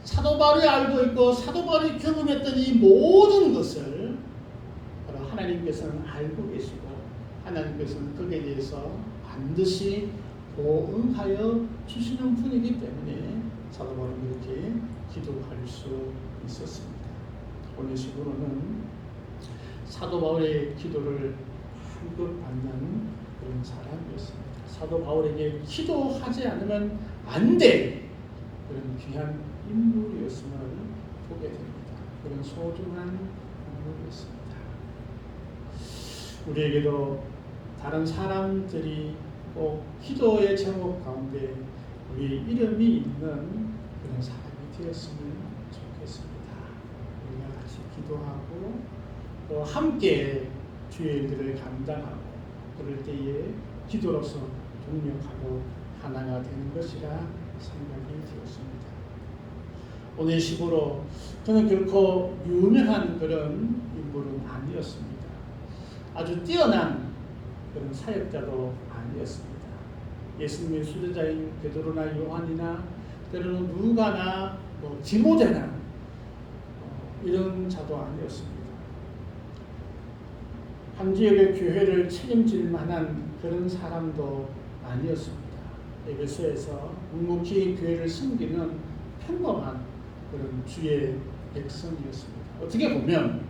사도 바울이 알고 있고 사도 바울이 경험했던 이 모든 것을 바로 하나님께서는 알고 계시고, 하나님께서는 거기에 대해서 반드시 보응하여 주시는 분이기 때문에 사도 바울은 그렇게 기도할 수 있었습니다. 오네시모는 사도 바울의 기도를 한껏 받는 그런 사람이었습니다. 사도 바울에게 기도하지 않으면 안 될 그런 귀한 인물이었음을 보게 됩니다. 그런 소중한 인물이었습니다. 우리에게도 다른 사람들이 꼭 기도의 제목 가운데 우리 이름이 있는 그런 사람이 되었으면 좋겠습니다. 우리가 같이 기도하고 또 함께 주의 일들을 감당하고, 그럴 때에 기도로서 동력하고 하나가 되는 것이라 생각이 되었습니다. 오네시모로 그는 결코 유명한 그런 인물은 아니었습니다. 아주 뛰어난 그런 사역자도 아니었습니다. 예수님의 수제자인 베드로나 요한이나 때로는 누가나 디모데나 이런 자도 아니었습니다. 한 지역의 교회를 책임질 만한 그런 사람도 아니었습니다. 에베소에서 묵묵히 교회를 섬기는 평범한 그런 주의 백성이었습니다. 어떻게 보면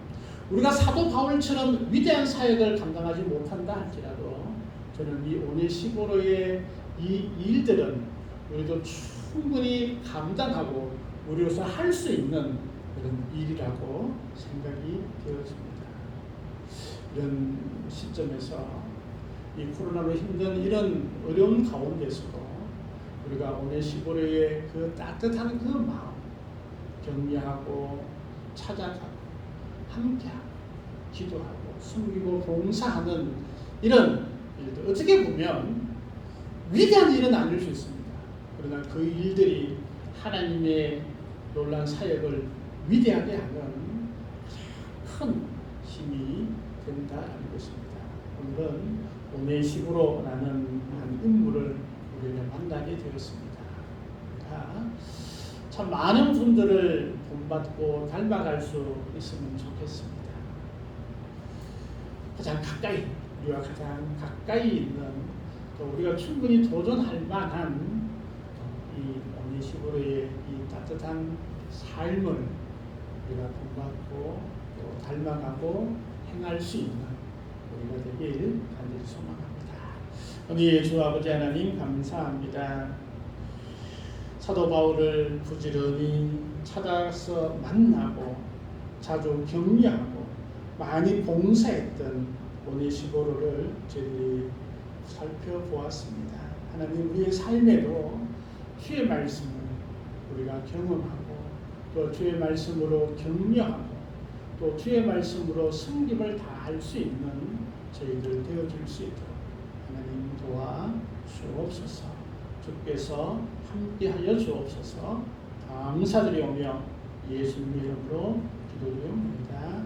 우리가 사도 바울처럼 위대한 사역을 감당하지 못한다 할지라도 저는 이 오네시모로의 이 일들은 우리도 충분히 감당하고 우리로서 할 수 있는 그런 일이라고 생각이 되어집니다. 이런 시점에서 이 코로나로 힘든 이런 어려운 가운데서도 우리가 오네시모로의 그 따뜻한 그 마음, 격려하고 찾아가고 함께하고 기도하고 숨기고 봉사하는 이런 일들, 어떻게 보면 위대한 일은 아닐 수 있습니다. 그러나 그 일들이 하나님의 놀라운 사역을 위대하게 하는 큰 힘이 된다는 것입니다. 오늘은 오네시모로라는 한 인물을 우리가 만나게 되었습니다. 참 많은 분들을 본받고 닮아갈 수 있으면 좋겠습니다. 가장 가까이, 우리가 가장 가까이 있는 또 우리가 충분히 도전할 만한 이 오네시모로의 이 따뜻한 삶을 우리가 본받고 또 닮아가고 행할 수 있는 우리가 되길 간절히 소망합니다. 오늘 주 아버지 하나님 감사합니다. 사도 바울을 부지런히 찾아서 만나고 자주 격려하고 많이 봉사했던 오네시모로를 저희들이 살펴보았습니다. 하나님 우리의 삶에도 주의 말씀을 우리가 경험하고 또 주의 말씀으로 격려하고 또 주의 말씀으로 승립을 다할 수 있는 저희들 되어줄 수 있도록 하나님 도와 주옵소서. 주께서 함께하여 주옵소서. 감사드리오며 예수님 이름으로 기도드립니다.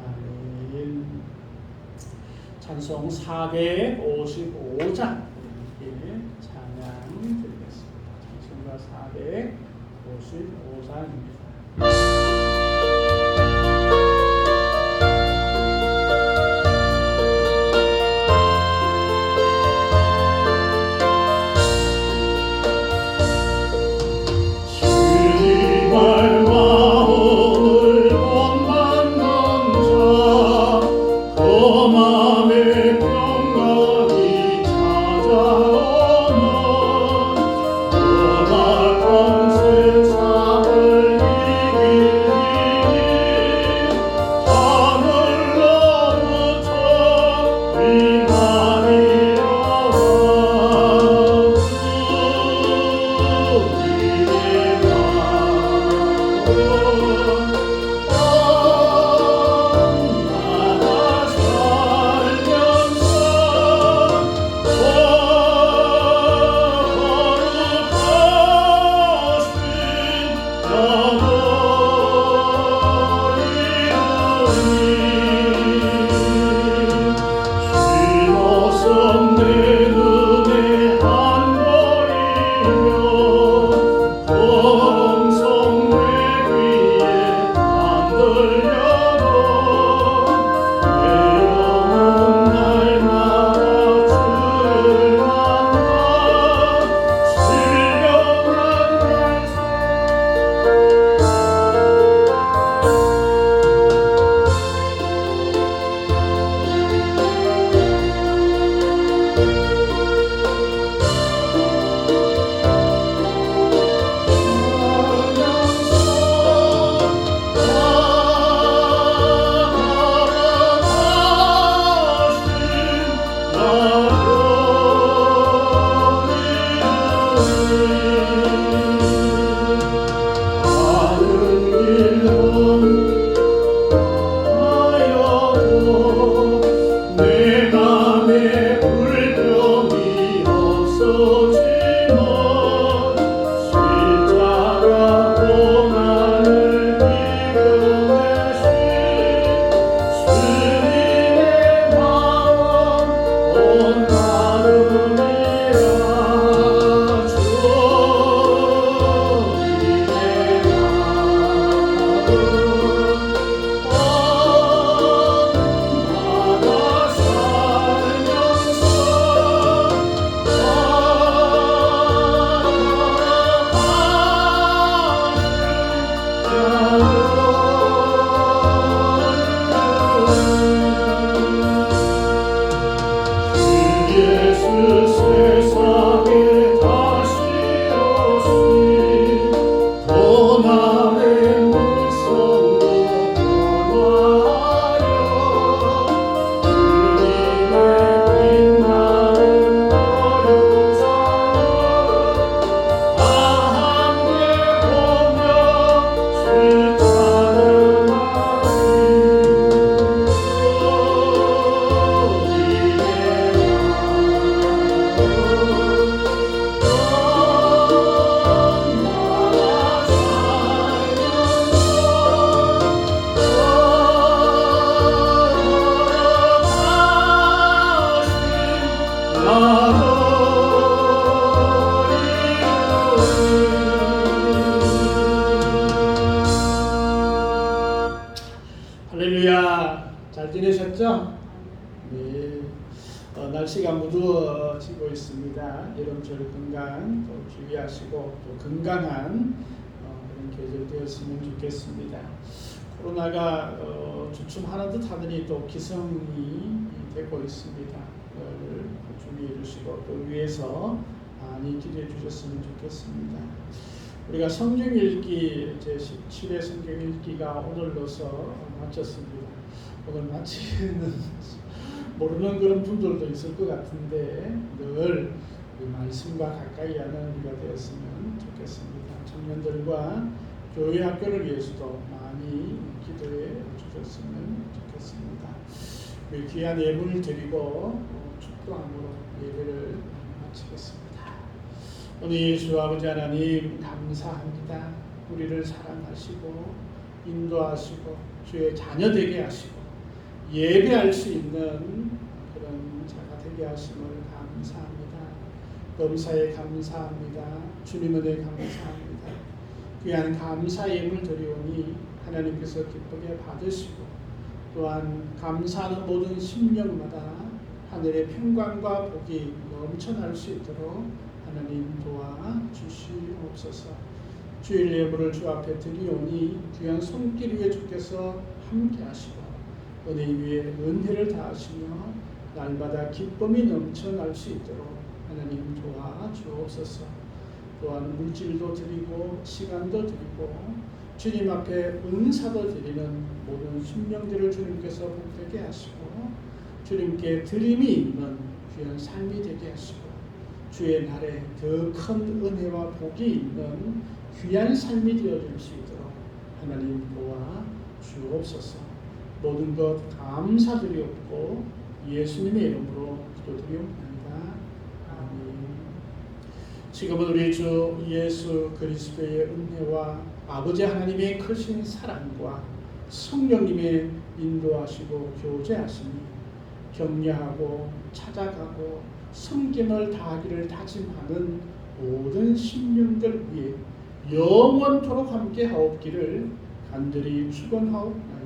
아멘. 찬송 455장 함께 찬양 드리겠습니다. 찬송가 455장입니다. 세상을 할렐루야. 잘 지내셨죠? 네. 날씨가 무더워지고 있습니다. 여름철 건강 또 주의하시고 또 건강한 그런 계절 되었으면 좋겠습니다. 코로나가 주춤하는 듯 하더니 또 기승이 되고 있습니다. 주의해 주시고 또 위에서 많이 기도해 주셨으면 좋겠습니다. 우리가 성경 읽기 제17회 성경 읽기가 오늘로서 마쳤습니다. 오늘 마치는 모르는 그런 분들도 있을 것 같은데 늘 이 말씀과 가까이 하는 우리가 되었으면 좋겠습니다. 청년들과 교회 학교를 위해서도 많이 기도해 주셨으면 좋겠습니다. 우리 귀한 예물을 드리고 축도함으로 예배를 마치겠습니다. 오늘 주 아버지 하나님 감사합니다. 우리를 사랑하시고 인도하시고 주의 자녀 되게 하시고 예배할 수 있는 그런 자가 되게 하심을 감사합니다. 범사에 감사합니다. 주님 은혜 감사합니다. 귀한 감사 예물 드리오니 하나님께서 기쁘게 받으시고 또한 감사하는 모든 심령마다 하늘의 평강과 복이 넘쳐날 수 있도록 하나님 도와주시옵소서. 주일 예물을 주 앞에 드리오니 귀한 손길 위에 주께서 함께 하시고 은혜 위에 은혜를 다하시며 날마다 기쁨이 넘쳐날 수 있도록 하나님 도와주옵소서. 또한 물질도 드리고 시간도 드리고 주님 앞에 은사도 드리는 모든 심령들을 주님께서 복되게 하시고 주님께 드림이 있는 귀한 삶이 되게 하시고 주의 날에 더 큰 은혜와 복이 있는 귀한 삶이 되어질 수 있도록 하나님 도와주옵소서. 모든 것 감사드리옵고 예수님의 이름으로 기도드리옵나이다. 아멘. 지금은 우리 주 예수 그리스도의 은혜와 아버지 하나님의 크신 사랑과 성령님의 인도하시고 교제하시니 격려하고 찾아가고 섬김을 다하기를 다짐하는 모든 심령들 위에 영원토록 함께 하옵기를 간절히 축원하옵나이다.